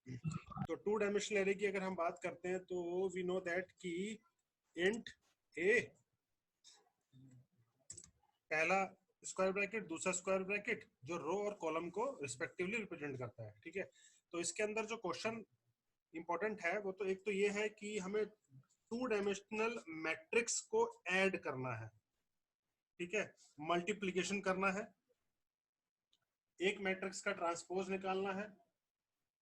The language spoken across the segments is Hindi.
तो टू डायमेंशनल एरे की अगर हम बात करते हैं तो वी नो दैट कि इंट ए, पहला स्क्वायर ब्रैकेट, दूसरा स्क्वायर ब्रैकेट, जो रो और कॉलम को रिस्पेक्टिवली रिप्रेजेंट करता है। ठीक है, तो इसके अंदर जो क्वेश्चन इंपॉर्टेंट है वो तो एक तो ये है कि हमें टू डायमेंशनल मैट्रिक्स को ऐड करना है। ठीक है, मल्टीप्लीकेशन करना है, एक मैट्रिक्स का ट्रांसपोज निकालना है।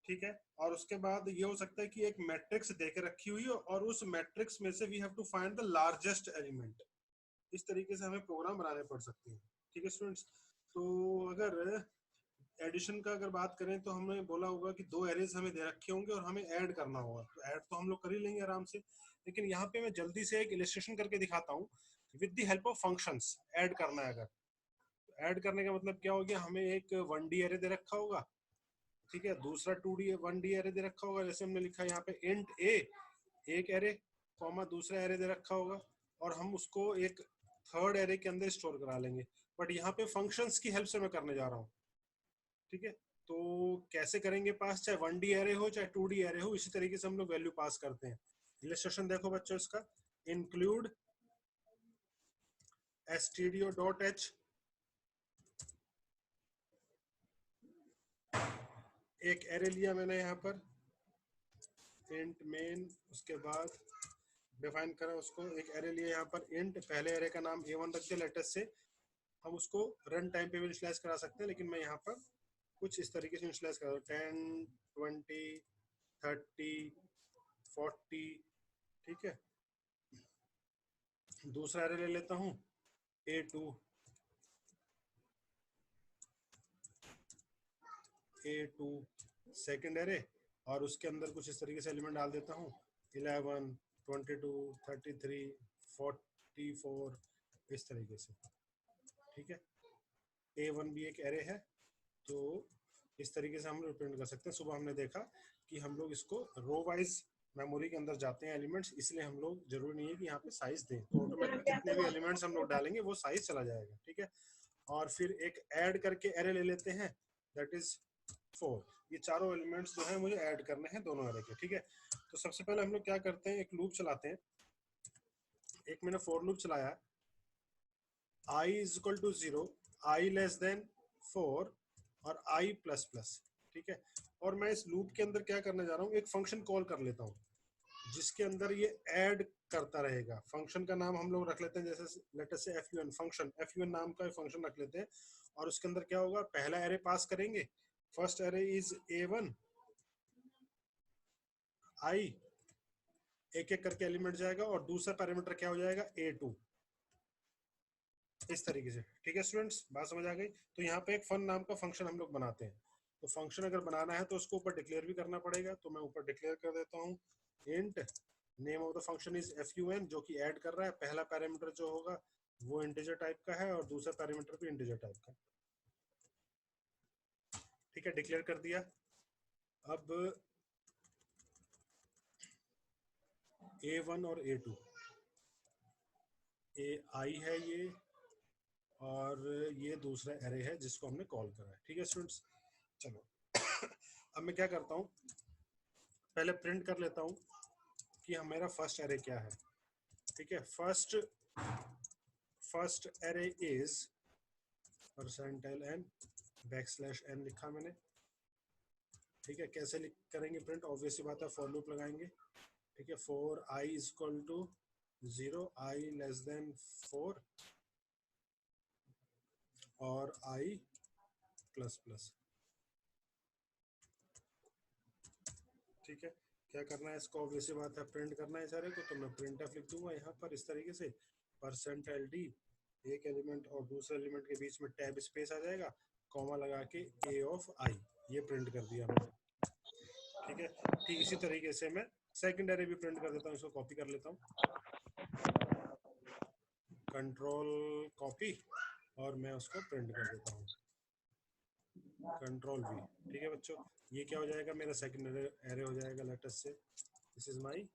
ठीक है, और उसके बाद ये हो सकता है कि एक मैट्रिक्स देके रखी हुई हो और उस मैट्रिक्स में से we have to find the largest element. इस तरीके से हमें प्रोग्राम बनाने पड़ सकते हैं। ठीक है स्टूडेंट्स, तो अगर एडिशन का अगर बात करें तो हमने बोला होगा कि दो एरेज हमें दे रखे होंगे और हमें ऐड करना होगा, तो ऐड तो हम लोग कर ही लेंगे आराम से। लेकिन यहाँ पे मैं जल्दी से एक इलस्ट्रेशन करके दिखाता हूँ with the help of functions. Add करना है, अगर ऐड करने का मतलब क्या हो गया, हमें एक 1D एरे दे रखा होगा। ठीक है, दूसरा 2D 1D एरे दे रखा होगा, जैसे हमने लिखा है यहाँ पे इंट ए, एक एरे कॉमा दूसरा एरे दे रखा होगा, और हम उसको एक थर्ड एरे के अंदर स्टोर करा लेंगे। बट यहाँ पे फंक्शंस की हेल्प से मैं करने जा रहा हूँ। ठीक है, तो कैसे करेंगे पास, चाहे 1D एरे हो चाहे 2D एरे हो, इसी तरीके से हम लोग वैल्यू पास करते हैं। इलस्ट्रेशन देखो बच्चों इसका, इंक्लूड stdio.h, एक एरे लिया मैंने यहाँ पर इंट मेन, उसके बाद डिफाइन करा उसको, एक एरे लिया यहाँ पर इंट, पहले एरे का नाम a1 रख दिया लेटेस्ट से। हम उसको रन टाइम पे भी इनिशियलाइज करा सकते हैं, लेकिन मैं यहाँ पर कुछ इस तरीके से इनिशियलाइज करा 10 20 30 40। ठीक है, दूसरा एरे ले लेता हूँ a2, सेकेंड एरे, और उसके अंदर कुछ इस तरीके से एलिमेंट डाल देता हूँ 11 22 33 44, इस तरीके से। ठीक है, a1 भी एक एरे है, तो इस तरीके से हम रिप्रेजेंट कर सकते हैं। सुबह हमने देखा कि हम लोग इसको रो वाइज मेमोरी के अंदर जाते हैं एलिमेंट्स, इसलिए हम लोग जरूरी नहीं है कि यहाँ पे साइज दें, तो ऑटोमेटिक जितने भी एलिमेंट्स हम लोग डालेंगे वो साइज चला जाएगा। ठीक है, और फिर एक ऐड करके एरे ले लेते हैं, दैट इज 4। ये चारों एलिमेंट्स जो है मुझे ऐड करने हैं दोनों एरे के। ठीक है, तो सबसे पहले हम लोग क्या करते हैं, एक लूप चलाते हैं। एक मैंने फॉर लूप चलाया, i is equal to 0, i less than 4 और i प्लस प्लस। ठीक है, और मैं इस लूप के अंदर क्या करने जा रहा हूँ, एक फंक्शन कॉल कर लेता हूँ जिसके अंदर ये ऐड करता रहेगा। फंक्शन का नाम हम लोग रख लेते हैं, जैसे लेटेस्ट से fun फंक्शन, fun नाम का फंक्शन रख लेते हैं। और उसके अंदर क्या होगा, पहला एरे पास करेंगे, first array is a1, i, एक एक करके एलिमेंट जाएगा, और दूसरा पैरामीटर क्या हो जाएगा a2, इस तरीके से। ठीक है स्टूडेंट्स, बात समझ आ गई। तो यहाँ पे एक फन नाम का फंक्शन हम लोग बनाते हैं। तो फंक्शन अगर बनाना है तो उसको ऊपर डिक्लेयर भी करना पड़ेगा, तो मैं ऊपर डिक्लेयर कर देता हूँ int name of the function is fun, जो कि ऐड कर रहा है। पहला पैरामीटर जो होगा वो इंटीजर टाइप का है और दूसरा पैरामीटर भी इंटीजर टाइप का। ठीक है, डिक्लेयर कर दिया। अब a1 और a2, ai है ये, और ये दूसरा एरे है जिसको हमने कॉल करा है। ठीक है स्टूडेंट्स, चलो अब मैं क्या करता हूँ, पहले प्रिंट कर लेता हूँ कि मेरा फर्स्ट एरे क्या है। ठीक है, first array is percentile n backslash n लिखा मैंने। ठीक है, कैसे करेंगे प्रिंट, ऑब्वियस सी बात है, फॉर लूप लगाएंगे। ठीक है, for i is equal to 0, i less than 4 और i प्लस प्लस। ठीक है, क्या करना है इसको, ऑब्वियस सी बात है प्रिंट करना है सारे को, तो मैं प्रिंट एफ लिख दूंगा यहाँ पर इस तरीके से, परसेंटाइल d, एक एलिमेंट और दूसरे एलिमेंट के बीच में टैब स्पेस आ जाएगा, कॉमा लगा के a ऑफ i, ये प्रिंट कर दिया मैंने। ठीक है, ठीक इसी तरीके से मैं सेकंड एरे भी प्रिंट कर देता हूँ, इसको कॉपी कर लेता हूँ, कंट्रोल कॉपी, और मैं उसको प्रिंट कर देता हूँ, कंट्रोल वी। ठीक है बच्चों, ये क्या हो जाएगा, मेरा सेकंड एरे हो जाएगा लेटेस्ट से, this is my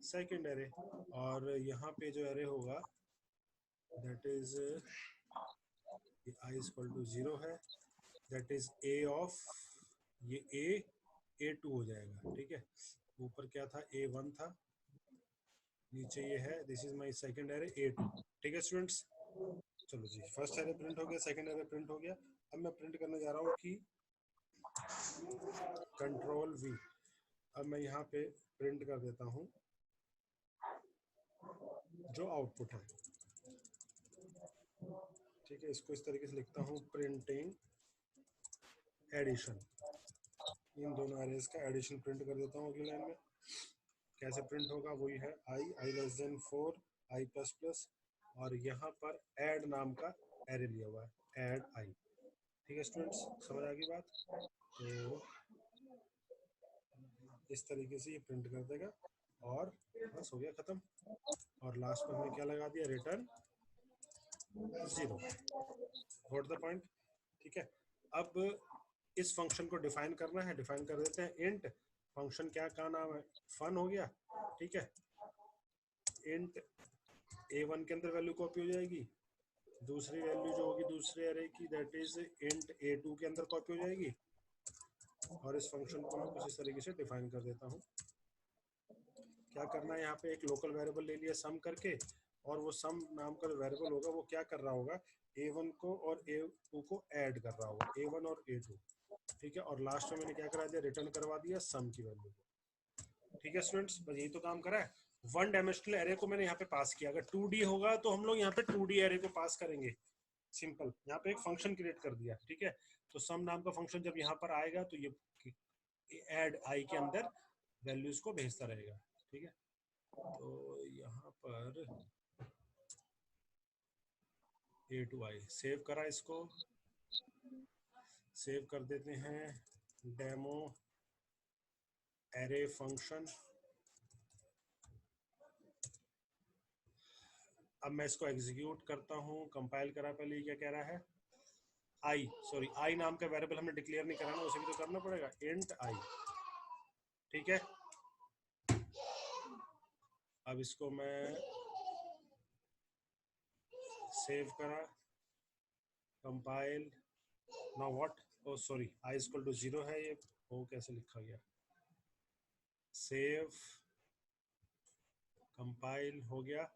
second array. और यहाँ पे जो एरे होगा that is i equal to 0 है, दैट इज a ऑफ ये a A2 हो जाएगा, ठीक है। ऊपर क्या था, A1 था, नीचे ये है, this is my second array A2, ठीक है स्टूडेंट्स। चलो जी, फर्स्ट एरे प्रिंट हो गया, सेकंड एरे प्रिंट हो गया। अब मैं प्रिंट करने जा रहा हूँ कि कंट्रोल V। अब मैं यहाँ पे प्रिंट कर देता हूँ जो आउटपुट है, ठीक है। इसको इस तरीके से लिखता हूँ, प्रिंटिंग एडिशन। इन दोनों एरेज का एडिशन प्रिंट कर देता हूँ अगली लाइन में। कैसे प्रिंट होगा, वही है आई लेस देन 4, आई प्लस प्लस, और यहाँ पर ऐड नाम का एरे लिया हुआ है, ऐड आई, ठीक है स्टूडेंट्स, समझ आ गई बात। तो इस तरीके से ये प्रिंट कर देगा और बस हो गया खत्म। और लास्ट में हमने क्या लगा दिया, रिटर्न 0। गॉट द पॉइंट, ठीक है। अब इस फंक्शन को डिफाइन करना है, डिफाइन कर देते हैं। इंट फंक्शन क्या नाम है, फन हो गया, ठीक है। इंट A1 के अंदर वैल्यू कॉपी हो जाएगी, दूसरी वैल्यू जो होगी दूसरे एरे की, दैट इज इंट A2 के अंदर कॉपी हो जाएगी। और इस फंक्शन को मैं कुछ इस तरीके से डिफाइन कर देता हूँ। क्या करना है, यहाँ पे एक लोकल वेरिएबल ले लिया सम करके, और वो सम नाम का जो वेरिएबल होगा वो क्या कर रहा होगा, A1 को और A2 को ऐड कर रहा होगा, A1 और A2, ठीक है। और लास्ट में मैंने क्या करा दिया, रिटर्न करवा दिया सम की वैल्यू को, ठीक है स्टूडेंट्स। बस यही तो काम करा है। वन डायमेंशनल एरे को मैंने यहाँ पे पास किया, अगर 2D होगा तो हम लोग यहाँ पे 2D एरे को पास करेंगे, सिंपल। यहाँ पे एक फंक्शन क्रिएट कर दिया, ठीक है। तो सम नाम का फंक्शन जब यहाँ पर आएगा तो ये ऐड आई के अंदर वैल्यूज को भेजता रहेगा, ठीक है। तो यहाँ पर A2i सेव करा, इसको सेव कर देते हैं, डेमो एरे फंक्शन। अब मैं इसको एग्जीक्यूट करता हूँ, कंपाइल करा, पहले क्या कह रहा है, आई नाम का वेरिएबल हमने डिक्लेयर नहीं करा ना, उसे भी तो करना पड़ेगा, इंट आई, ठीक है। अब इसको मैं सेव करा, compile, now what, oh sorry, i equal to 0 है, ये वो कैसे लिखा गया, सेव, कंपाइल हो गया,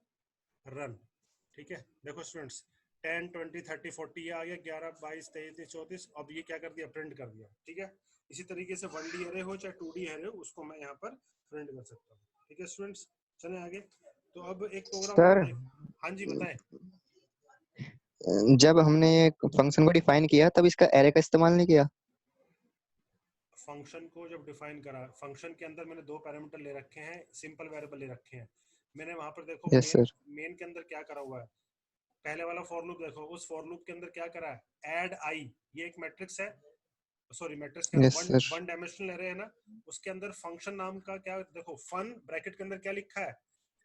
रन, ठीक है। देखो स्टूडेंट्स, 10 20 30 40 ये आ गया, 11 22 23 34। अब ये क्या कर दिया, प्रिंट कर दिया, ठीक है। इसी तरीके से 1D एरे हो चाहे 2D एरे हो, उसको मैं यहाँ पर प्रिंट कर सकता हूँ, ठीक है स्टूडेंट्स। चले आगे। तो अब एक प्रोग्राम और सर, देख, हाँ जी बताएं। जब हमने फंक्शन को डिफाइन किया तब इसका एरे का इस्तेमाल नहीं किया। फंक्शन को जब डिफाइन करा, फंक्शन के अंदर मैंने दो पैरामीटर ले रखे हैं, सिंपल वेरिएबल ले रखे हैं मैंने। वहां पर देखो यस सर। मेन के अंदर क्या करा हुआ है, पहले वाला फॉर लूप देखो, उस फॉर लूप के अंदर क्या करा है, ऐड आई, ये एक मैट्रिक्स है, सॉरी मैट्रिक्स कह रहा यस हूँ, सर। वन डायमेंशनल एरे है ना। उसके अंदर फंक्शन नाम का क्या, देखो फन ब्रैकेट के अंदर क्या लिखा है,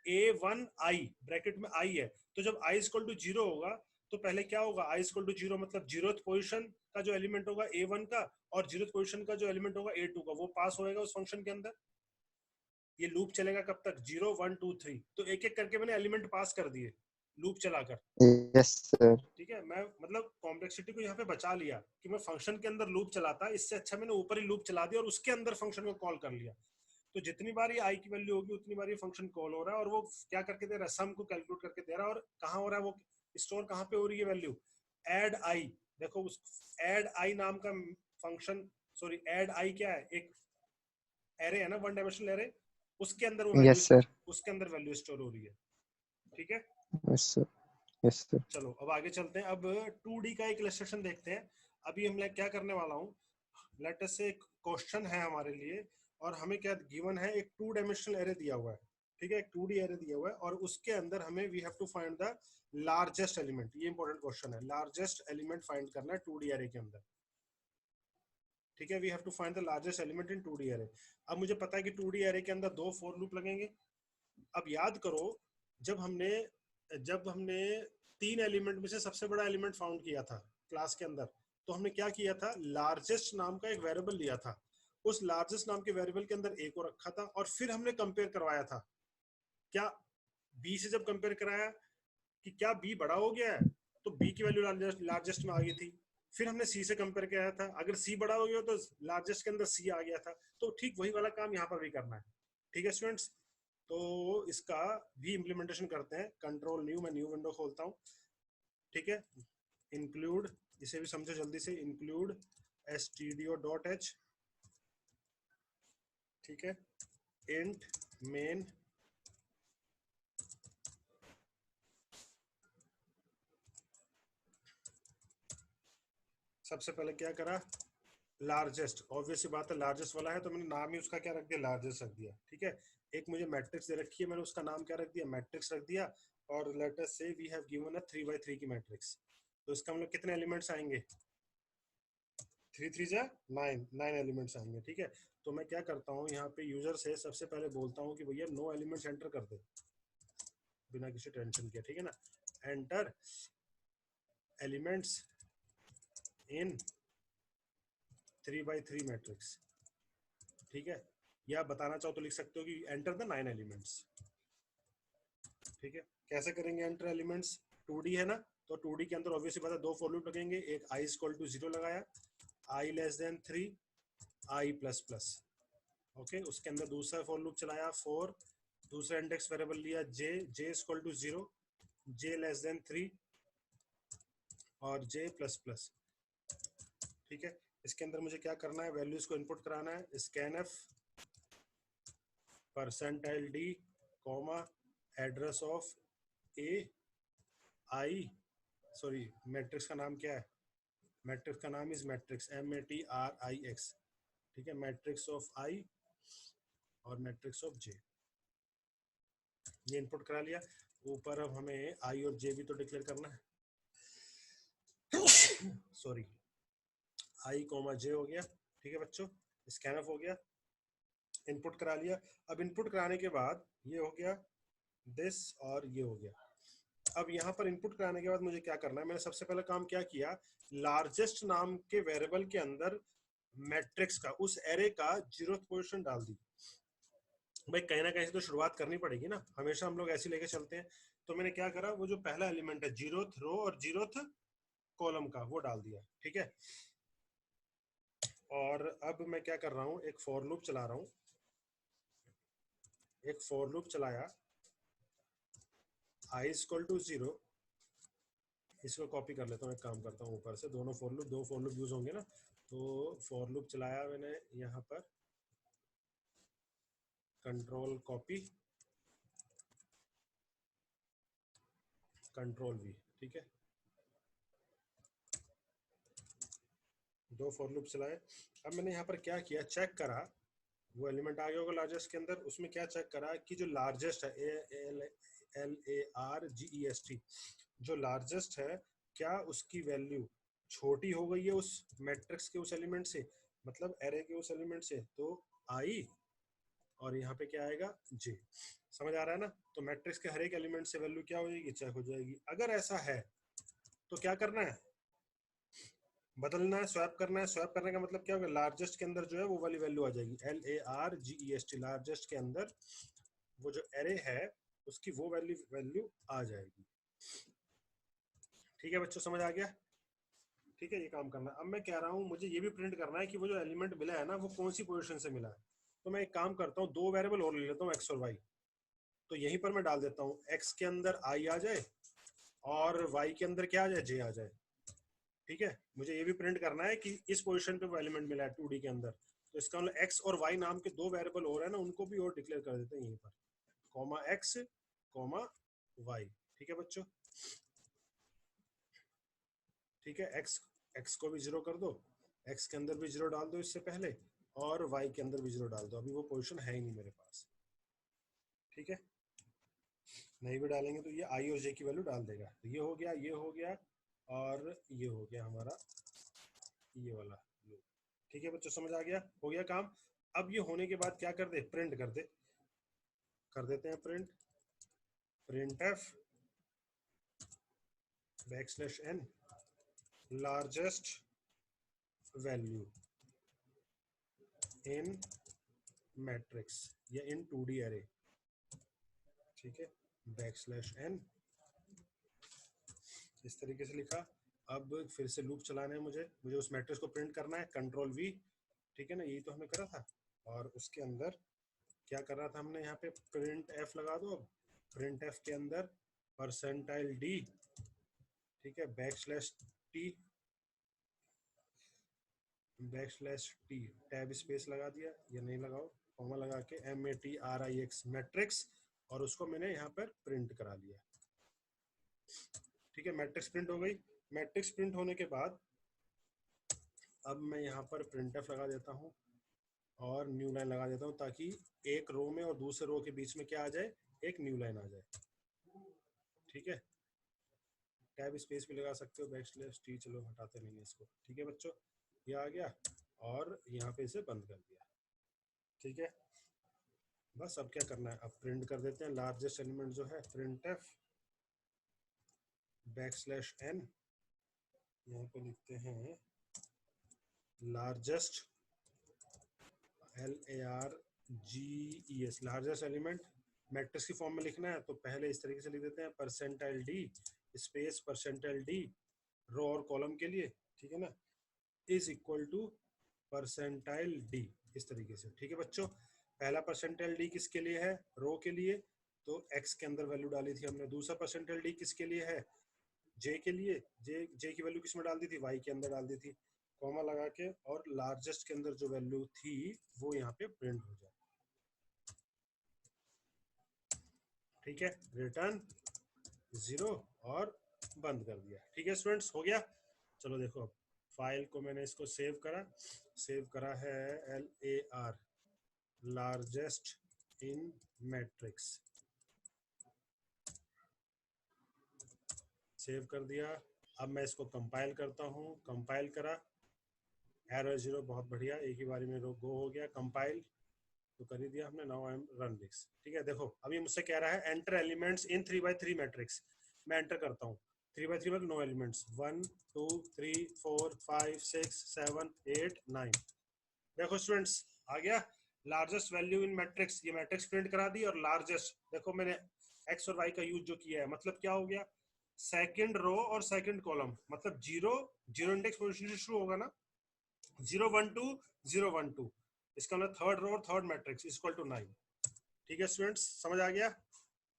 A1i, ब्रैकेट में आई है। तो जब i इक्वल टू 0 होगा तो पहले क्या होगा, i इक्वल टू 0 मतलब 0th पोजीशन का जो एलिमेंट होगा A1 का, और 0th पोजीशन का जो एलिमेंट होगा A2 का, वो पास होएगा उस फंक्शन के अंदर। ये लूप चलेगा कब तक, 0 1 2 3। तो एक एक करके मैंने एलिमेंट पास कर दिए लूप चलाकर, यस सर। ठीक है। मैं मतलब कॉम्प्लेक्सिटी को यहाँ पे बचा लिया कि मैं फंक्शन के अंदर लूप चलाता, इससे अच्छा मैंने ऊपर ही लूप चला दिया और उसके अंदर फंक्शन को कॉल कर लिया। तो जितनी बार ये आई की वैल्यू होगी उतनी बार ये फंक्शन कॉल हो रहा है, और वो क्या करके दे रहा है, सम को कैलकुलेट करके दे रहा है। और कहाँ हो रहा है वो, स्टोर कहाँ पे हो रही है वैल्यू, ऐड आई। देखो उस ऐड आई नाम का फंक्शन, सॉरी ऐड आई क्या है, एक एरे है ना, वन डायमेंशनल एरे, उसके अंदर वो वैल्यू, यस सर। उसके अंदर वैल्यू स्टोर हो रही है, ठीक है। Yes sir. Yes sir. चलो अब आगे चलते हैं, अब 2D का एक इलस्ट्रेशन देखते हैं। अभी हम क्या करने वाला हूँ, लेट अस से एक क्वेश्चन है हमारे लिए, और हमें क्या गिवन है, एक 2 डायमेंशनल एरे दिया हुआ है, ठीक है, एक 2D एरे दिया हुआ है, और उसके अंदर हमें we have to find the largest element. ये इंपॉर्टेंट क्वेश्चन है, लार्जेस्ट एलिमेंट फाइंड करना है 2D एरे के अंदर, ठीक है। We have to find the largest element in 2D array. अब मुझे पता है कि 2D एरे के अंदर दो फॉर लूप लगेंगे। अब याद करो, जब हमने जब हमने 3 एलिमेंट में से सबसे बड़ा एलिमेंट फाउंड किया था क्लास के अंदर, तो हमने क्या किया था, लार्जेस्ट नाम का एक वेरिएबल लिया था, उस लार्जेस्ट नाम के वेरिएबल के अंदर ए को रखा था, और फिर हमने कंपेयर करवाया था, क्या बी से जब कंपेयर कराया कि क्या बी बड़ा हो गया है, तो बी की वैल्यू लार्जेस्ट में आ गई थी। फिर हमने सी से कंपेयर किया था, अगर सी बड़ा हो गया तो लार्जेस्ट के अंदर सी आ गया था, तो ठीक वही वाला काम यहाँ पर भी करना है। ठीक है स्टूडेंट्स, तो इसका भी इम्प्लीमेंटेशन करते हैं। कंट्रोल न्यू, मैं न्यू विंडो खोलता हूँ। ठीक है, इंक्लूड, इसे भी समझो जल्दी से, इंक्लूड stdio.h, ठीक है, इंट मेन, सबसे पहले क्या करा, लार्जेस्ट, ऑब्वियस सी बात है लार्जेस्ट वाला है तो मैंने नाम ही उसका क्या रख दिया, लार्जेस्ट रख दिया। ठीक है, एक मुझे मैट्रिक्स दे रखी है, मैंने उसका नाम क्या रख दिया, मैट्रिक्स रख दिया। और let us say we have given a 3 by 3 की मैट्रिक्स, तो इसका मतलब कितने एलिमेंट्स आएंगे, 3 3 जा 9, 9 एलिमेंट्स आएंगे। ठीक है, तो मैं क्या करता हूँ यहाँ पे यूजर से सबसे पहले बोलता हूँ कि भैया नो एलिमेंट्स एंटर कर दे, बिना किसी टेंशन के। ठीक है ना, enter elements in 3 by 3 matrix. ठीक है, या बताना चाहो तो लिख सकते हो कि एंटर द 9 एलिमेंट्स। ठीक है, कैसे करेंगे एंटर एलिमेंट्स, 2D है ना, तो 2D के अंदर ऑब्वियसली बात है दो फॉर लूप लगेंगे, एक i इक्वल टू 0 लगाया, i less than 3, i plus plus. Okay, उसके अंदर दूसरा फॉर लूप चलाया 4, दूसरा इंडेक्स वेरिएबल लिया j, j equal to 0, j less than 3 और j प्लस प्लस। ठीक है, इसके अंदर मुझे क्या करना है, वैल्यूज को इनपुट कराना है, scanf %d comma address of a i, sorry matrix का नाम क्या है, मैट्रिक्स का नाम इज मैट्रिक्स, MATRIX। ठीक है, मैट्रिक्स ऑफ i और मैट्रिक्स ऑफ j, ये इनपुट करा लिया। ऊपर अब हमें i और j भी तो डिक्लेयर करना है, सॉरी i कॉमा j हो गया। ठीक है बच्चों, स्कैनफ हो गया, इनपुट करा लिया। अब इनपुट कराने के बाद ये हो गया दिस और ये हो गया। अब यहाँ पर इनपुट कराने के बाद मुझे क्या करना है, मैंने सबसे पहले काम क्या किया, लार्जेस्ट नाम के वेरिएबल के अंदर मैट्रिक्स का, उस एरे का 0th पोजीशन डाल दी। भाई कहीं ना कहीं से तो शुरुआत करनी पड़ेगी ना, हमेशा हम लोग ऐसे लेके चलते हैं। तो मैंने क्या करा, वो जो पहला एलिमेंट है 0th रो और 0th कॉलम का, वो डाल दिया। ठीक है, और अब मैं क्या कर रहा हूँ, एक फॉर लूप चला रहा हूँ, एक फॉर लूप चलाया, i इक्वल टू 0, इसको कॉपी कर लेता हूँ, एक काम करता हूँ ऊपर से, दोनों फॉर लूप, दो फॉर लूप यूज होंगे ना, तो फॉर लूप चलाया मैंने यहाँ पर, कंट्रोल कॉपी, कंट्रोल वी। ठीक है, दो फॉर लूप चलाए। अब मैंने यहाँ पर क्या किया, चेक करा, वो एलिमेंट आ गया होगा लार्जेस्ट के अंदर, उसमें क्या चेक करा कि जो लार्जेस्ट है, LARGEST, जो लार्जेस्ट है, क्या उसकी वैल्यू छोटी हो गई है उस मैट्रिक्स के उस एलिमेंट से, मतलब एरे के उस एलिमेंट से, तो i, और यहाँ पे क्या आएगा j। समझ आ रहा है ना, तो मैट्रिक्स के हर एक एलिमेंट से वैल्यू क्या हो जाएगी, चेक हो जाएगी। अगर ऐसा है तो क्या करना है, बदलना है, स्वैप करना है। स्वैप करने का मतलब क्या होगा, लार्जेस्ट के अंदर जो है वो वाली वैल्यू आ जाएगी, LARGEST, लार्जेस्ट के अंदर वो जो एरे है उसकी वो वैल्यू आ जाएगी। ठीक है बच्चों, समझ आ गया। ठीक है, ये काम करना। अब मैं कह रहा हूँ मुझे ये भी प्रिंट करना है कि वो जो एलिमेंट मिला है ना वो कौन सी पोजीशन से मिला है। तो मैं एक काम करता हूँ, दो वेरिएबल और ले लेता हूँ, x और y। तो यहीं पर मैं डाल देता हूँ, x के अंदर i आ जाए और y के अंदर क्या आ जाए, j आ जाए। ठीक है, मुझे ये भी प्रिंट करना है कि इस पोजीशन पे वो एलिमेंट मिला है 2D के अंदर, तो इसका मतलब x और y नाम के दो वेरिएबल और है ना, उनको भी और डिक्लेयर कर देते हैं यहीं पर, कॉमा x कॉमा y। ठीक है बच्चों, ठीक है, x को भी 0 कर दो, x के अंदर भी 0 डाल दो इससे पहले, और y के अंदर भी 0 डाल दो, अभी वो पोजीशन है ही नहीं मेरे पास। ठीक है, नहीं भी डालेंगे तो ये i और j की वैल्यू डाल देगा। तो ये हो गया, ये हो गया, और ये हो गया हमारा ये वाला लूप। ठीक है बच्चों, समझ आ गया, हो गया काम। अब ये होने के बाद क्या कर दे, प्रिंट कर दे, कर देते हैं print, print F \n largest value in matrix या इन 2D एरे। ठीक है, \n, इस तरीके से लिखा, अब फिर से लूप चलाना है मुझे उस मैट्रिक्स को प्रिंट करना है, कंट्रोल वी, ठीक है ना, यही तो हमने करा था। और उसके अंदर क्या कर रहा था हमने, यहाँ पे प्रिंट एफ लगा दो। अब प्रिंट एफ के अंदर परसेंटाइल डी, ठीक है, टी, टी, टैब स्पेस लगा दिया या नहीं लगाओ, कॉमा लगा के MATRIX मैट्रिक्स, और उसको मैंने यहाँ पर प्रिंट करा लिया। ठीक है, मैट्रिक्स प्रिंट हो गई। मैट्रिक्स प्रिंट होने के बाद अब मैं यहाँ पर प्रिंट एफ लगा देता हूँ और न्यू लाइन लगा देता हूँ, ताकि एक रो में और दूसरे रो के बीच में क्या आ जाए, एक न्यू लाइन आ जाए। ठीक है, टैब स्पेस भी लगा सकते हो, टी, चलो हटाते नहीं है इसको। ठीक है बच्चों, ये आ गया और यहाँ पे इसे बंद कर दिया। ठीक है, बस अब क्या करना है, अब प्रिंट कर देते हैं लार्जेस्ट एलिमेंट जो है, प्रिंट एफ \n, यहाँ पे लिखते हैं largest, LARGES, largest element. Matrix की फॉर्म में लिखना है तो पहले इस तरीके से लिख देते हैं, percentile D space percentile D row और कॉलम के लिए, ठीक है ना, is equal to percentile D, इस तरीके से। ठीक है बच्चों, पहला परसेंटाइल डी किसके लिए है, रो के लिए, तो एक्स के अंदर वैल्यू डाली थी हमने। दूसरा परसेंटाइल डी किसके लिए है, जे के लिए, जे की वैल्यू किसमें डाल दी थी, वाई के अंदर डाल दी थी, कॉमा लगा के, और लार्जेस्ट के अंदर जो वैल्यू थी वो यहाँ पे प्रिंट हो जाए। ठीक है, रिटर्न 0 और बंद कर दिया। ठीक है स्टूडेंट्स, हो गया। चलो देखो, अब फाइल को मैंने इसको सेव करा है LAR, largest in matrix, save कर दिया। अब मैं इसको कंपाइल करता हूँ, कंपाइल करा, एरर 0, बहुत बढ़िया, एक ही बारी में गो हो गया। कंपाइल तो कर ही दिया हमने, now I am run this. ठीक है, देखो अभी मुझसे कह रहा है enter elements in 3x3 matrix. मैं एंटर करता हूँ, 3x3 में नो एलिमेंट्स, 1 2 3 4 5 6 7 8 9। देखो स्टूडेंट्स, आ गया लार्जेस्ट वैल्यू इन मैट्रिक्स, ये मैट्रिक्स प्रिंट करा दी। और लार्जेस्ट देखो मैंने एक्स और वाई का यूज जो किया है, मतलब क्या हो गया, सेकंड रो और सेकंड कॉलम, मतलब जीरो इंडेक्स पोजीशन से शुरू होगा ना, 0 1 2 0 1 2, इसका मतलब थर्ड रो और थर्ड मैट्रिक्स इक्वल टू 9। ठीक है स्टूडेंट्स, समझ आ गया।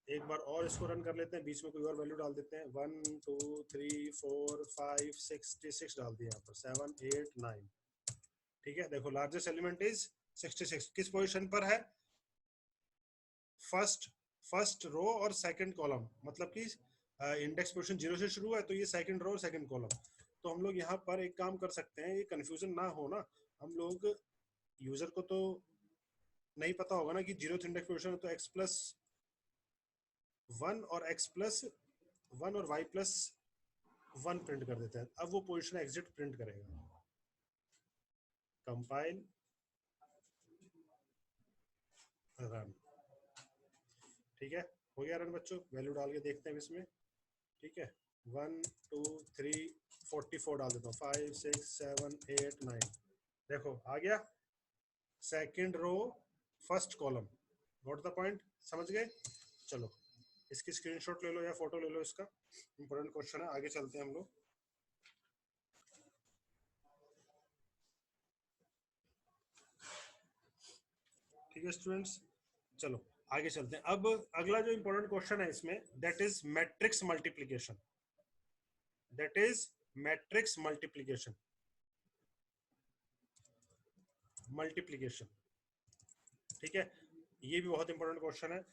एक बार और इसको रन कर लेते हैं, बीच में कोई और वैल्यू डाल देते हैं, 1 2 3 4 5 66 डाल दिया यहाँ पर, 7 8 9। ठीक है, देखो लार्जेस्ट एलिमेंट इज 66, किस पोजीशन पर है, फर्स्ट रो और सेकंड कॉलम, मतलब कि इंडेक्स पोजीशन 0 से शुरू है तो ये सेकंड रो और सेकंड कॉलम। तो हम लोग यहाँ पर एक काम कर सकते हैं, ये कंफ्यूजन ना हो ना, हम लोग यूजर को तो नहीं पता होगा ना कि 0th इंडेक्स पोजीशन है तो x प्लस 1 और x प्लस 1 और y प्लस 1 प्रिंट कर देते हैं। अब वो पोजीशन एग्जिट प्रिंट करेगा, कंपाइल रन। ठीक है, हो गया रन बच्चों, वैल्यू डाल के देखते हैं इसमें। ठीक है, 1 2 3 44 डाल देता हूँ, 5 6 7 8 9, देखो आ गया, second row first column, note the point, समझ गए। चलो इसकी स्क्रीनशॉट ले लो या फोटो ले लो, इसका इंपॉर्टेंट क्वेश्चन है, आगे चलते हैं हम लोग। ठीक है स्टूडेंट्स, चलो आगे चलते हैं। अब अगला जो इंपॉर्टेंट क्वेश्चन है इसमें, that is matrix multiplication, that is matrix multiplication, ठीक है, ये भी बहुत इंपॉर्टेंट क्वेश्चन है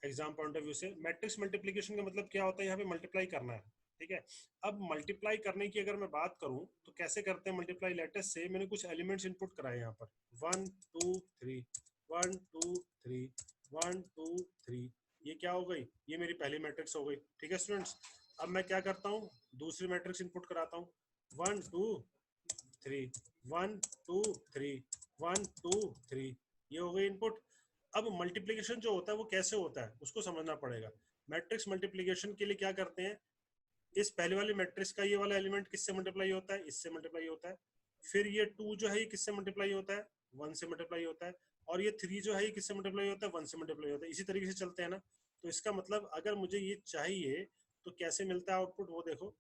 एग्जाम पॉइंट ऑफ व्यू से। मैट्रिक्स मल्टीप्लिकेशन का मतलब क्या होता है, यहाँ पे मल्टीप्लाई करना है। ठीक है, अब मल्टीप्लाई करने की अगर मैं बात करूं तो कैसे करते हैं मल्टीप्लाई, लेटेस्ट से मैंने कुछ एलिमेंट्स इनपुट कराए यहाँ पर, 1 2 3 1 2 3 1 2 3, ये क्या हो गई, ये मेरी पहली मैट्रिक्स हो गई। ठीक है स्टूडेंट्स, अब मैं क्या करता हूँ, दूसरी मैट्रिक्स इनपुट कराता हूँ, 1 2 3 1 2 3 1 2 3, ये हो गई इनपुट। अब मल्टीप्लिकेशन जो होता है वो कैसे होता है उसको समझना पड़ेगा। मैट्रिक्स मल्टीप्लिकेशन के लिए क्या करते हैं, इस पहले वाली मैट्रिक्स का ये वाला एलिमेंट किससे मल्टीप्लाई होता है, इससे मल्टीप्लाई होता है। फिर ये 2 जो है ये किससे मल्टीप्लाई होता है, 1 से मल्टीप्लाई होता है। और ये 3 जो है ये किससे मल्टीप्लाई होता है, 1 से मल्टीप्लाई होता है। इसी तरीके से चलते हैं ना। तो इसका मतलब अगर मुझे ये चाहिए तो कैसे मिलता है आउटपुट, वो देखो,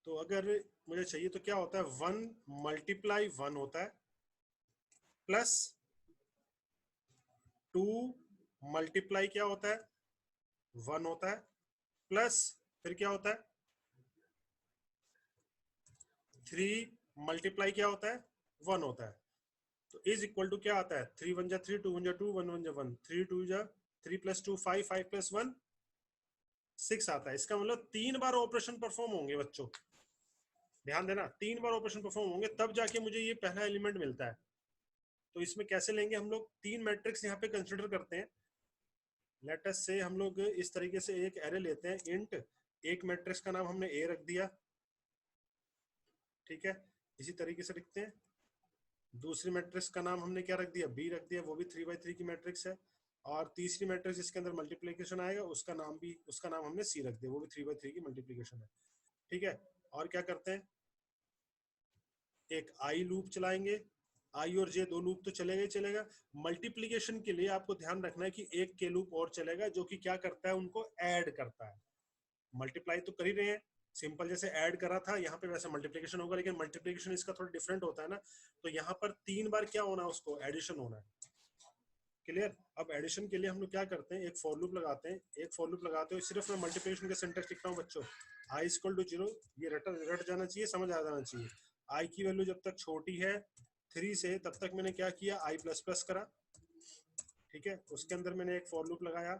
तो अगर मुझे चाहिए तो क्या होता है, 1 मल्टीप्लाई 1 होता है, प्लस 2 मल्टीप्लाई क्या होता है, 1 होता है, प्लस फिर क्या होता है, 3 मल्टीप्लाई क्या होता है, 1 होता है। तो इज इक्वल टू क्या आता है, 3 1 जा 3, 2 1 जा 2, 1 1 जा 1, 3 2 जा 3 प्लस 2 5, 5 प्लस 1 6 आता है। इसका मतलब 3 बार ऑपरेशन परफॉर्म होंगे बच्चों, ध्यान देना, 3 बार ऑपरेशन परफॉर्म होंगे तब जाके मुझे ये पहला एलिमेंट मिलता है। तो इसमें कैसे लेंगे हम लोग, 3 मैट्रिक्स यहाँ पे कंसिडर करते हैं। लेट अस से हम लोग इस तरीके से एक एरे लेते हैं, इंट, एक मैट्रिक्स का नाम हमने ए रख दिया, ठीक है, इसी तरीके से लिखते हैं। दूसरी मैट्रिक्स का नाम हमने क्या रख दिया, बी रख दिया, वो भी 3x3 की मैट्रिक्स है। और तीसरी मैट्रिक्स जिसके अंदर मल्टीप्लिकेशन आएगा उसका नाम हमने सी रख दिया, वो भी 3x3 की मल्टीप्लिकेशन है, ठीक है। और क्या करते हैं, एक आई लूप चलाएंगे, आई और जे दो लूप तो चलेगा ही चलेगा। मल्टीप्लिकेशन के लिए आपको ध्यान रखना है कि एक के लूप और चलेगा जो कि क्या करता है, उनको ऐड करता है। मल्टीप्लाई तो कर ही रहे हैं, सिंपल जैसे ऐड करा था यहाँ पे वैसे मल्टीप्लिकेशन होगा, लेकिन मल्टीप्लिकेशन इसका थोड़ा डिफरेंट होता है ना। तो यहाँ पर 3 बार क्या होना है, उसको एडिशन होना है, क्लियर। अब एडिशन के लिए हम लोग क्या करते हैं, एक फॉर लूप लगाते हैं, एक फॉर लूप लगाते हुए सिर्फ मैं मल्टीप्लिकेशन का सिंटेक्स लिख रहा हूँ बच्चों, आई इक्वल टू 0, ये रट जाना चाहिए, समझ आ जाना चाहिए। आई की वैल्यू जब तक छोटी है 3 से, तब तक मैंने क्या किया, आई प्लस प्लस करा, ठीक है। उसके अंदर मैंने एक फॉर लूप लगाया,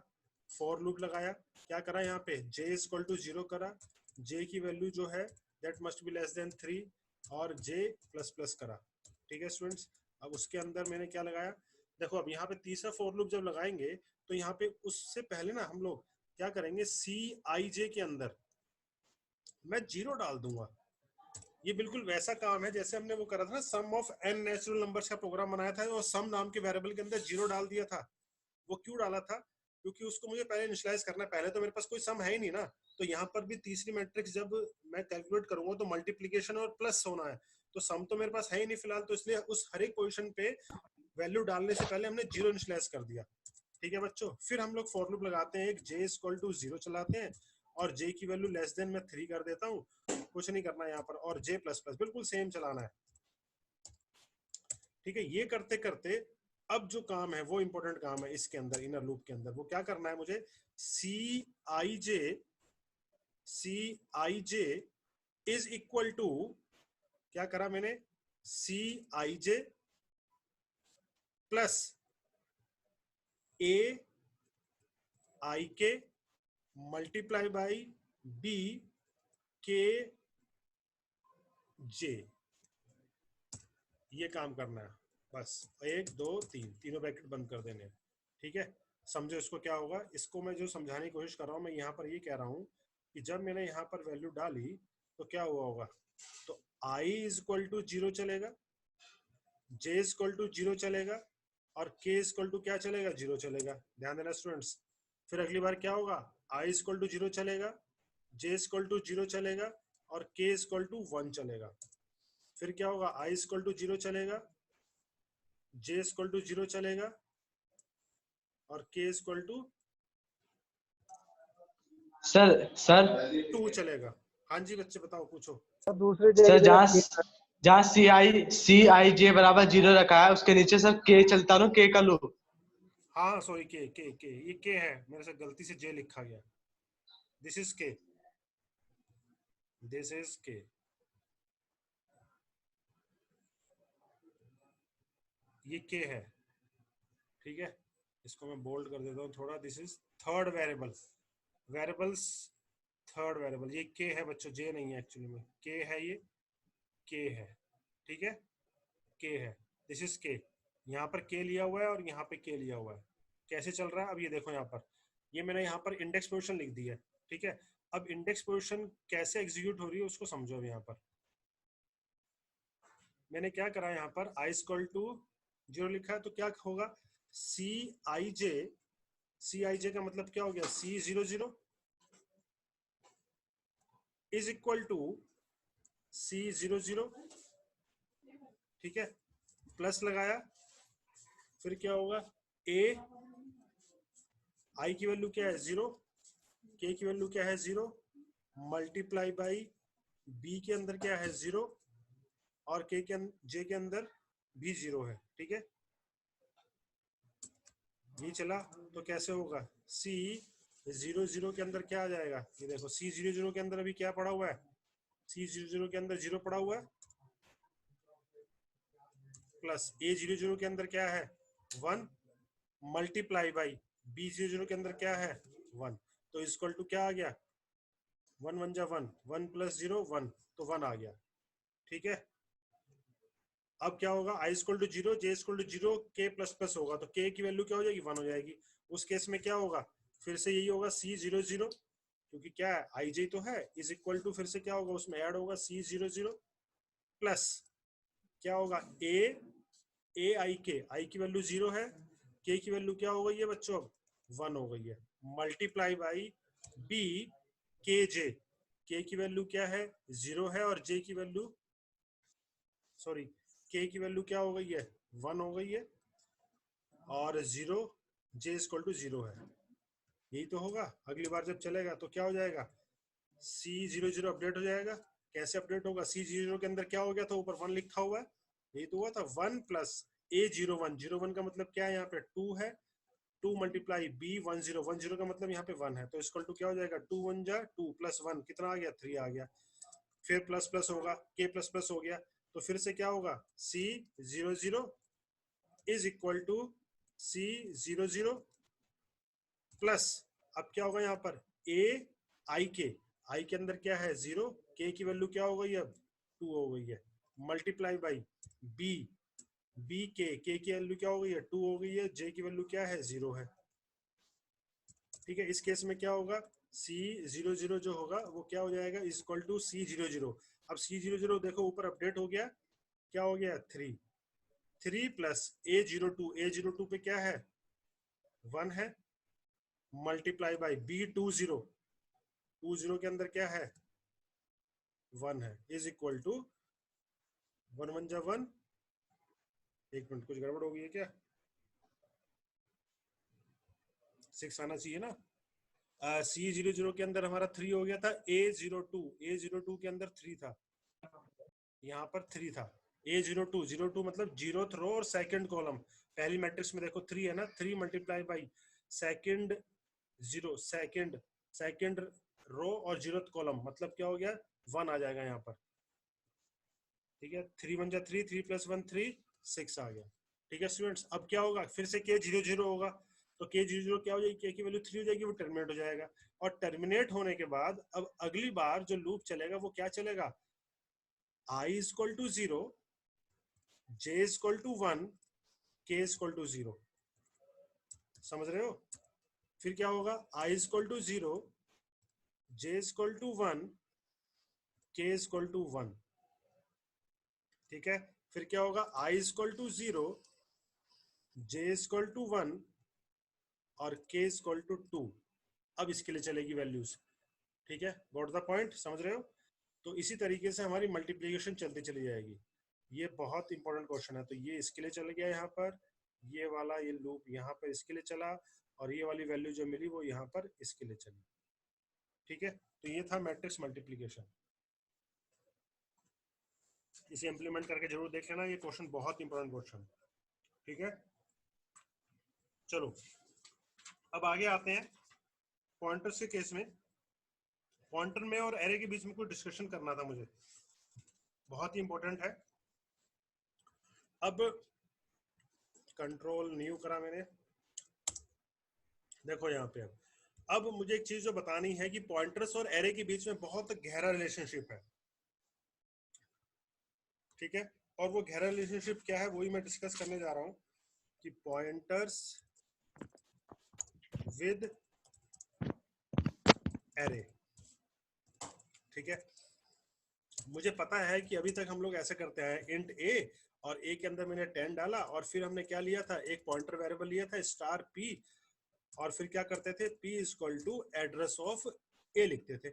फॉर लूप लगाया, क्या करा यहाँ पे, j इक्वल टू 0 करा, j की वैल्यू जो है that must be less than 3, और j प्लस प्लस करा, ठीक है स्टूडेंट्स। अब उसके अंदर मैंने क्या लगाया, देखो अब यहाँ पे तीसरा फॉर लूप जब लगाएंगे तो यहाँ पे उससे पहले ना हम लोग क्या करेंगे, सी आई जे के अंदर मैं 0 डाल दूंगा। ये बिल्कुल वैसा काम है जैसे हमने वो करा था ना, सम ऑफ n नेचुरल नंबर्स का प्रोग्राम बनाया था और सम नाम के वेरिएबल के अंदर 0 डाल दिया था। वो क्यों डाला था, क्योंकि उसको मुझे पहले इनिशियलाइज करना है, पहले तो मेरे पास कोई सम है ही नहीं ना। तो यहाँ पर भी तीसरी मैट्रिक्स जब मैं कैलकुलेट करूंगा तो मल्टीप्लीकेशन और प्लस होना है, तो सम तो मेरे पास है ही नहीं फिलहाल, तो इसलिए उस हर एक पोजीशन पे वैल्यू डालने से पहले हमने 0 इनिशियलाइज कर दिया, ठीक है बच्चों। फिर हम लोग फॉर लूप लगाते हैं, एक j इक्वल टू 0 चलाते हैं, और j की वैल्यू लेस देन मैं 3 कर देता हूँ, कुछ नहीं करना यहाँ पर, और j प्लस प्लस बिल्कुल सेम चलाना है, ठीक है। ये करते करते अब जो काम है वो इंपॉर्टेंट काम है इसके अंदर, इनर लूप के अंदर, वो क्या करना है मुझे, सी आई जे इज इक्वल टू, क्या करा मैंने, सी आई जे प्लस ए आई के मल्टीप्लाई बाई बी के जे, ये काम करना है बस, 1 2 3 तीनों ब्रैकेट बंद कर देने, ठीक है। समझो इसको क्या होगा, इसको मैं जो समझाने की कोशिश कर रहा हूँ, मैं यहाँ पर ये कह रहा हूँ कि जब मैंने यहाँ पर वैल्यू डाली तो क्या हुआ होगा, तो आई इज इक्वल टू 0 चलेगा, j इज इक्वल टू 0 चलेगा, और k इज इक्वल टू क्या चलेगा, 0 चलेगा, ध्यान देना स्टूडेंट्स। फिर अगली बार क्या होगा, i इज इक्वल टू 0 चलेगा, j इज इक्वल टू 0 चलेगा, और k इज इक्वल टू 1 चलेगा। फिर क्या होगा, i इज इक्वल टू 0 चलेगा, j इज इक्वल टू 0 चलेगा, और k is equal to sir sir 2 चलेगा। हाँ जी बच्चे बताओ, पूछो। दूसरे डे सर की जगह तीन है। जहाँ सी आई जे बराबर 0 रखा है उसके नीचे सर के चलता ना, के का लूप। हाँ सॉरी, के ये k है, मेरे से गलती से j लिखा गया, this is k, this is k, ये k है, ठीक है। इसको मैं बोल्ड कर देता हूँ थोड़ा, this is third variable, variables third variable, ये k है बच्चों, j नहीं है एक्चुअली में, k है, ये k है, ठीक है, k है, दिस इज k, यहाँ पर k लिया हुआ है और यहाँ पे k लिया हुआ है। कैसे चल रहा है, अब ये देखो यहाँ पर, ये मैंने यहाँ पर इंडेक्स पोजीशन लिख दी है, ठीक है। अब इंडेक्स पोजीशन कैसे एग्जीक्यूट हो रही है उसको समझो। अब यहाँ पर मैंने क्या करा, यहाँ पर i इक्वल टू 0 लिखा है, तो क्या होगा, सी आई जे का मतलब क्या हो गया, C00 is equal to C00, ठीक है, प्लस लगाया, फिर क्या होगा, a i की वैल्यू क्या है 0, k की वैल्यू क्या है 0, मल्टीप्लाई बाई बी के अंदर क्या है 0 और के जे के अंदर भी 0 है, ठीक है। ये चला तो कैसे होगा, सी 0 0 के अंदर क्या आ जाएगा, ये देखो सी 0 0 के अंदर अभी क्या पड़ा हुआ है, सी 0 0 के अंदर 0 पड़ा हुआ है, प्लस ए 0 0 के अंदर क्या है 1 मल्टीप्लाई बाई बी 0 0 के अंदर क्या है 1, तो इक्वल टू क्या आ गया 1 1 जा 1, 1 प्लस 0 1, तो 1 आ गया, ठीक है। अब क्या होगा, I equal to 0 J equal to 0 K plus plus होगा, तो के की वैल्यू क्या हो जाएगी 1 हो जाएगी। उस केस में क्या होगा, फिर से यही होगा सी 0 0, क्योंकि क्या है आई जे तो है, इज इक्वल टू फिर से क्या होगा उसमें ऐड होगा सी 0 0 प्लस क्या होगा ए आई की वैल्यू 0 है, के की वैल्यू क्या हो गई है बच्चों अब 1 हो गई है, मल्टीप्लाई बाई बी के की वैल्यू क्या है 0 है और जे की वैल्यू सॉरी के की वैल्यू क्या हो गई है 1 हो गई है और 0 जे इक्वल टू 0 है, यही तो होगा। अगली बार जब चलेगा तो क्या हो जाएगा, सी 0 0 अपडेट हो जाएगा। कैसे अपडेट होगा, सी 0 के अंदर क्या हो गया था, ऊपर 1 लिखा हुआ है, यही तो हुआ था 1 प्लस ए 0 1, 0 1 का मतलब क्या है, यहाँ पे 2 है, 2 मल्टीप्लाई बी 1 0, 1 0 का मतलब यहाँ पे 1 है, तो इक्वल टू क्या हो जाएगा 2 1 जा 2 प्लस 1 कितना आ गया 3 आ गया, फिर प्लस प्लस होगा के प्लस प्लस हो गया, तो फिर से क्या होगा C 0 0 is equal to C 0 0 plus अब क्या होगा यहाँ पर ए आई के अंदर क्या है 0, के की वैल्यू क्या हो गई अब 2 हो गई है, मल्टीप्लाई बाई बी के की वैल्यू क्या हो गई है 2 हो गई है, जे की वैल्यू क्या है 0 है, ठीक है। इस केस में क्या होगा सी 0 0 जो होगा वो क्या हो जाएगा इज इक्वल टू सी 0 0, अब सी 0 0 देखो ऊपर अपडेट हो गया, क्या हो गया 3 प्लस ए 0 2 पे क्या है 1 है, मल्टीप्लाई बाई बी 2 0 के अंदर क्या है 1 है, इज इक्वल टू 1 1 जा 1, एक मिनट कुछ गड़बड़ हो गई है क्या, 6 आना चाहिए ना, सी 0 0 के अंदर हमारा 3 हो गया था, ए 0 2 के अंदर 3 था, यहाँ पर 3 था, ए 0 2 मतलब 0th रो और सेकंड कॉलम, पहली मैट्रिक्स में देखो 3 है ना, 3 multiply by second 0 second row और 0th कॉलम मतलब क्या हो गया 1 आ जाएगा यहाँ पर, ठीक है। 3 1 जा 3, 3 प्लस 1 3, 6 आ गया, ठीक है स्टूडेंट्स। अब क्या होगा फिर से के 0 0 होगा, तो के 0 0 क्या हो जाएगी, के की वैल्यू 3 हो जाएगी, वो टर्मिनेट हो जाएगा, और टर्मिनेट होने के बाद अब अगली बार जो लूप चलेगा वो क्या चलेगा, I equal to 0, J equal to 1, K equal to 0, समझ रहे हो। फिर क्या होगा I equal to 0, J equal to 1, K equal to 1, ठीक है। फिर क्या होगा I equal to 0, J equal to 1 और के इक्वल टू 2, अब इसके लिए चलेगी वैल्यूज, ठीक है, गॉट द पॉइंट, समझ रहे हो। तो इसी तरीके से हमारी मल्टीप्लिकेशन चलती चली जाएगी, ये बहुत इंपॉर्टेंट क्वेश्चन है। तो ये इसके लिए चल गया यहाँ पर, ये वाला ये लूप यहाँ पर इसके लिए चला, और ये वाली वैल्यू जो मिली वो यहाँ पर इसके लिए चली, ठीक है। तो ये था मैट्रिक्स मल्टीप्लिकेशन, इसे इंप्लीमेंट करके जरूर देख लेना, ये क्वेश्चन बहुत इंपॉर्टेंट क्वेश्चन, ठीक है। चलो अब आगे आते हैं पॉइंटर्स के केस में। पॉइंटर में और एरे के बीच में कुछ डिस्कशन करना था मुझे, बहुत ही इंपॉर्टेंट है। अब कंट्रोल न्यू करा मैंने, देखो यहाँ पे अब मुझे एक चीज जो बतानी है कि पॉइंटर्स और एरे के बीच में बहुत गहरा रिलेशनशिप है, ठीक है। और वो गहरा रिलेशनशिप क्या है वही मैं डिस्कस करने जा रहा हूँ कि पॉइंटर्स विद एरे, ठीक है। मुझे पता है कि अभी तक हम लोग ऐसे करते हैं, इंट ए और ए के अंदर मैंने 10 डाला और फिर हमने क्या लिया था, एक पॉइंटर वेरिएबल लिया था स्टार पी, और फिर क्या करते थे P equal to address of A लिखते थे,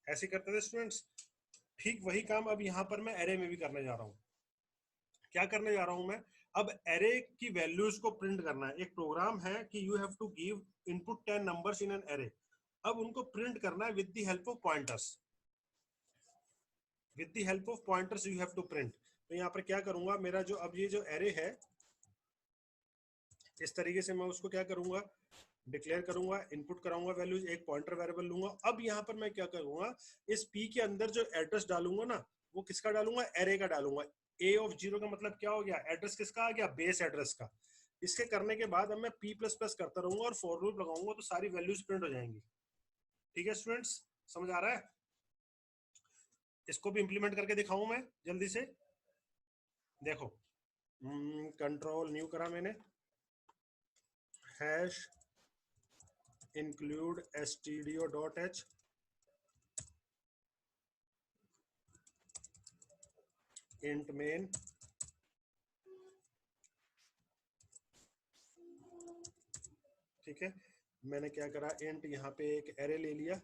ऐसे करते थे स्टूडेंट्स। ठीक वही काम अब यहाँ पर मैं एरे में भी करने जा रहा हूँ। क्या करने जा रहा हूँ मैं, अब एरे की वैल्यूज को प्रिंट करना है। एक प्रोग्राम है कि you have to give input 10 numbers in an array, अब उनको प्रिंट करना है with the help of pointers. With the help of pointers you have to print. तो यहाँ पर क्या करूंगा, मेरा जो अब ये जो एरे है इस तरीके से मैं उसको क्या करूंगा, डिक्लेयर करूंगा, इनपुट कराऊंगा वैल्यूज, एक पॉइंटर वेरिएबल लूंगा। अब यहाँ पर मैं क्या करूंगा, इस पी के अंदर जो एड्रेस डालूंगा ना, वो किसका डालूंगा, एरे का डालूंगा। ए ऑफ 0 का मतलब क्या हो गया, एड्रेस किसका आ गया, बेस एड्रेस का। इसके करने के बाद अब मैं p प्लस प्लस करता रहूंगा और फॉर लूप लगाऊंगा तो सारी वैल्यूज प्रिंट हो जाएंगी। ठीक है स्टूडेंट्स, समझ आ रहा है? इसको भी इंप्लीमेंट करके दिखाऊं मैं जल्दी से, देखो। कंट्रोल न्यू करा मैंने, hash include stdio.h int main ठीक है। मैंने क्या करा, इंट यहाँ पे एक एरे ले लिया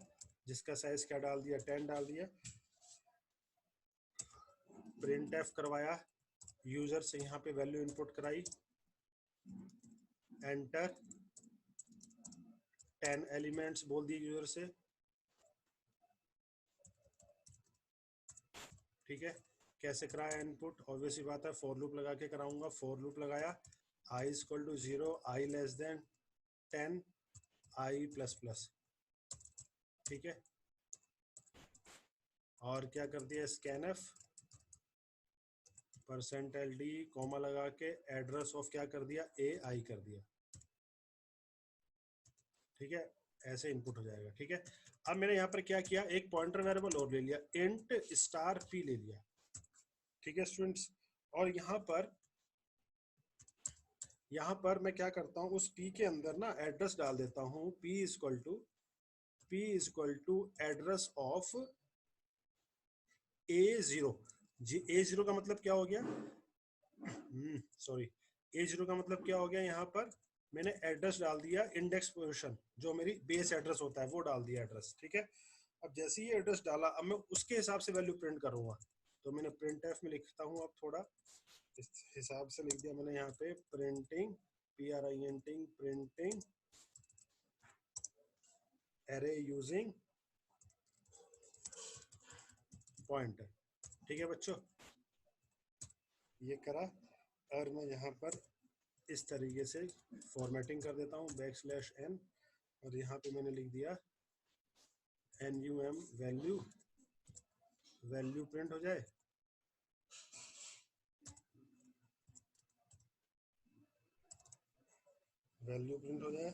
जिसका साइज क्या डाल दिया, 10 डाल दिया। प्रिंट एफ करवाया, यूजर से यहाँ पे वैल्यू इनपुट कराई, एंटर 10 एलिमेंट्स बोल दिए यूजर से। ठीक है, कैसे कराया इनपुट, ऑब्वियसली बात है फॉर लूप लगा के कराऊंगा। फॉर लूप लगाया, i equal to 0, i less than 10, i plus plus. ठीक है, और क्या कर दिया, स्कैनफ %d कॉमा लगा के एड्रेस ऑफ क्या कर दिया, ai कर दिया। ठीक है, ऐसे इनपुट हो जाएगा। ठीक है, अब मैंने यहाँ पर क्या किया, एक पॉइंटर वेरिएबल और ले लिया, इंट स्टार p ले लिया। ठीक है स्टूडेंट्स, और यहाँ पर मैं क्या करता हूँ, उस p के अंदर ना एड्रेस डाल देता हूँ, p equal to address of a0। a0 का मतलब क्या हो गया, सॉरी, a0 का मतलब क्या हो गया, यहाँ पर मैंने एड्रेस डाल दिया, इंडेक्स पोजीशन जो मेरी बेस एड्रेस होता है वो डाल दिया एड्रेस। ठीक है, अब जैसे ही एड्रेस डाला, अब मैं उसके हिसाब से वैल्यू प्रिंट करूंगा। तो मैंने प्रिंट एफ में लिखता हूँ, अब थोड़ा इस हिसाब से लिख दिया मैंने यहाँ पे, printing printing array using pointer. ठीक है बच्चों, ये करा, और मैं यहाँ पर इस तरीके से फॉर्मेटिंग कर देता हूँ, \n, और यहाँ पे मैंने लिख दिया num वैल्यू प्रिंट हो जाए। वैल्यू प्रिंट हो जाए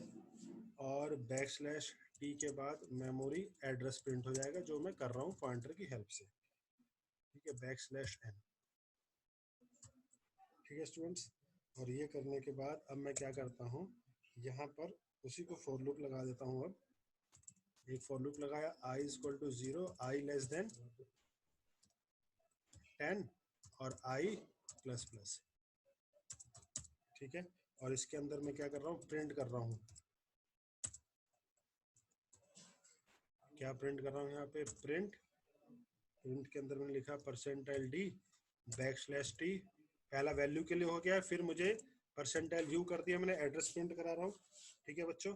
और \t के बाद मेमोरी एड्रेस प्रिंट हो जाएगा, जो मैं कर रहा हूँ पॉइंटर की हेल्प से। ठीक है, \n। ठीक है स्टूडेंट्स, और ये करने के बाद अब मैं क्या करता हूँ, यहाँ पर उसी को फॉर लूप लगा देता हूँ। अब एक फॉर लूप लगाया, i equal to 0, i less than 10 और i प्लस प्लस। ठीक है, और इसके अंदर मैं क्या कर रहा हूँ, प्रिंट कर रहा हूँ। क्या प्रिंट कर रहा हूँ, यहाँ पे प्रिंट के अंदर मैंने लिखा %d \t, पहला वैल्यू के लिए हो गया, फिर मुझे %u कर दिया, मैंने एड्रेस प्रिंट करा रहा हूँ। ठीक है बच्चों,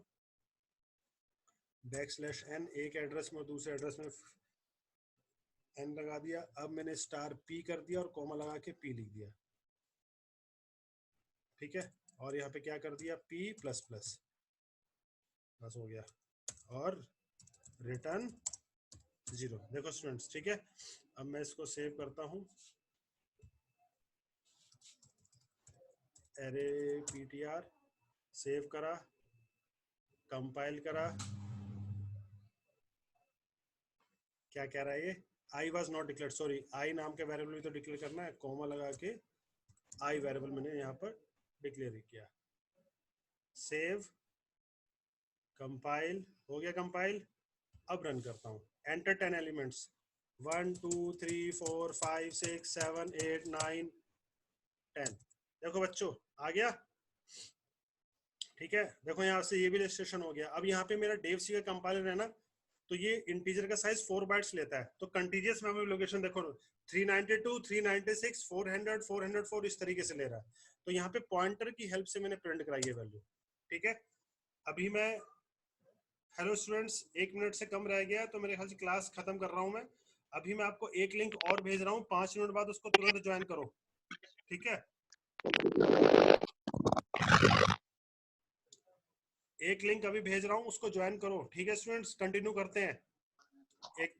\n एक एड्रेस में और दूसरे एड्रेस में n लगा दिया। अब मैंने *p कर दिया और कॉमा लगा के p लिख दिया। ठीक है, और यहाँ पे क्या कर दिया, p प्लस प्लस, बस हो गया, और रिटर्न 0। देखो स्टूडेंट्स, ठीक है, अब मैं इसको सेव करता हूँ, एरे ptr सेव करा, कंपाइल करा। क्या कह रहा है ये, I was not declared, sorry, I नाम के वेरिएबल भी तो डिक्लेयर करना है, कॉमा लगा के आई वेरिएबल मैंने यहाँ पर डिक्लेयर किया। सेव, कंपाइल, हो गया कंपाइल। अब रन करता हूँ, एंटर 10 एलिमेंट्स, 1 2 3 4 5 6 7 8 9 10। देखो बच्चों, आ गया। ठीक है, देखो यहाँ से ये भी रजिस्ट्रेशन हो गया। अब यहाँ पे मेरा डेव सी का कंपाइलर है ना, तो ये इंटीजर का साइज 4 बाइट्स लेता है, तो कंटीजियस मेमोरी लोकेशन देखो 392 396 400 404 इस तरीके से ले रहा है। तो यहाँ पे पॉइंटर की हेल्प से मैंने प्रिंट कराई है वैल्यू। ठीक है, अभी मैं, हेलो स्टूडेंट्स, 1 मिनट से कम रह गया, तो मेरे ख्याल से क्लास खत्म कर रहा हूँ मैं। अभी मैं आपको एक लिंक और भेज रहा हूँ, 5 मिनट बाद उसको तुरंत ज्वाइन करो, ठीक है? एक लिंक अभी भेज रहा हूँ, उसको ज्वाइन करो, ठीक है स्टूडेंट्स? कंटिन्यू करते हैं। एक